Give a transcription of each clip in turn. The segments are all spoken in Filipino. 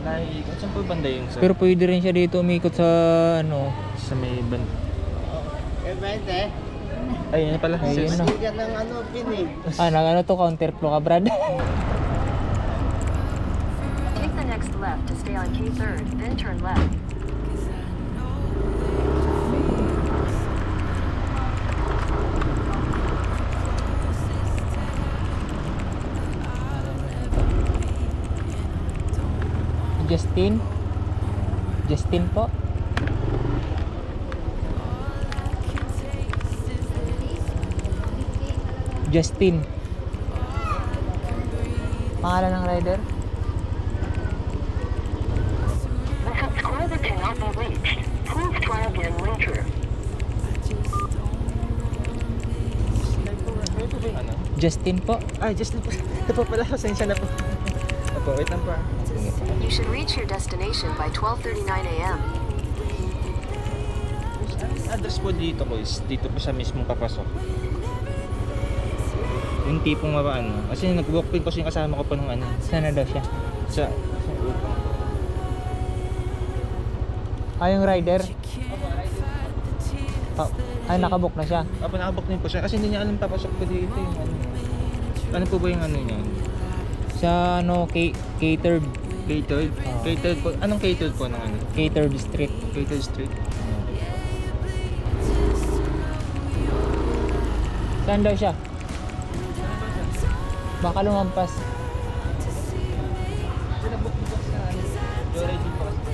Naiikot. Saan po banda yung sir? Pero pwede rin siya dito umikot sa ano. Sa may banda. Eh, 20. Ay, yun pala. Ayun Sis. na. Bigyan ng ano, pin eh. Ano to, counterflow ka, Brad? Take the next left to stay on K3rd, then turn left. Justin? Justin po? Justin. Pangalan ng rider? The subscriber cannot be reached. Please try again later. Ito po yung ano? Justin po? Ay, just na po. Ito po pala. Pasensya na po. Ito, wait lang po. You should reach your destination by 12:39 a.m. Address po dito ko is dito po siya mismo papasok. Yung tipong ano. Kasi nag-walk pin kasi yung kasama ko po ng ano. Saan na daw siya? Sa upang. Yung rider? Ay, nakabook na siya. Apo, nakabook din po siya. Kasi hindi niya alam papasok po dito yung ano. Ano po ba yung ano niya? Sa ano, K3rd. Catered? Catered po. Anong catered po ng ano? K3rd Street. Catered Street? Saan daw siya? Baka lumampas.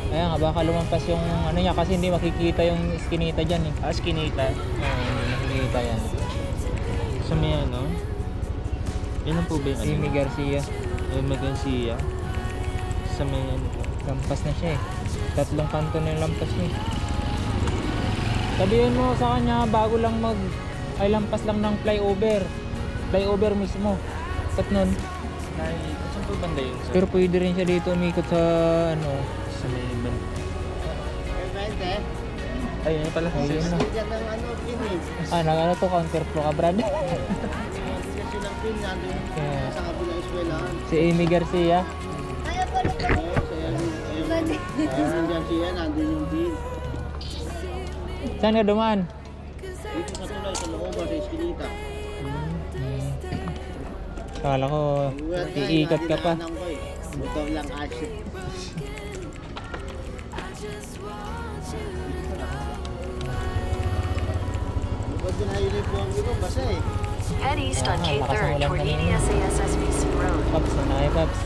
Ayan nga, baka lumampas yung ano niya kasi hindi makikita yung skinita dyan eh. Skinita. Hindi makikita yan. Sa may ano? Yan ang po ba yung ano? Amy Garcia. Amy Garcia. Sa may ano po? Lampas na siya eh. 3 kanto na yung lampas niya. Sabihin mo sa kanya bago lang ay lampas lang ng flyover. Flyover mismo. At nun. Saan po banda yung sir? Pero pwede rin siya dito umikot sa ano. Sa may banda. Eh, 20. Ay, yun pala. Ayun Sis. na. Bigyan ng ano, pin eh. Ano to, counterflow ka, Brad? Bigyan silang pin, nandun Yeah. sa kabilang eskwelahan. Si Amy Garcia. Oo, saya yung siya, nandun yung pin. Saan ka dumaan? Dito sa tulay, sa looban, sa eskinita. Kala ko iikot ka pa. Bukaw lang asip. Bukod din na uniform ko, basa eh. Head east on Ah, K3rd nakasama lang toward kanina. EDSA SSVC Road. Paps, na Paps.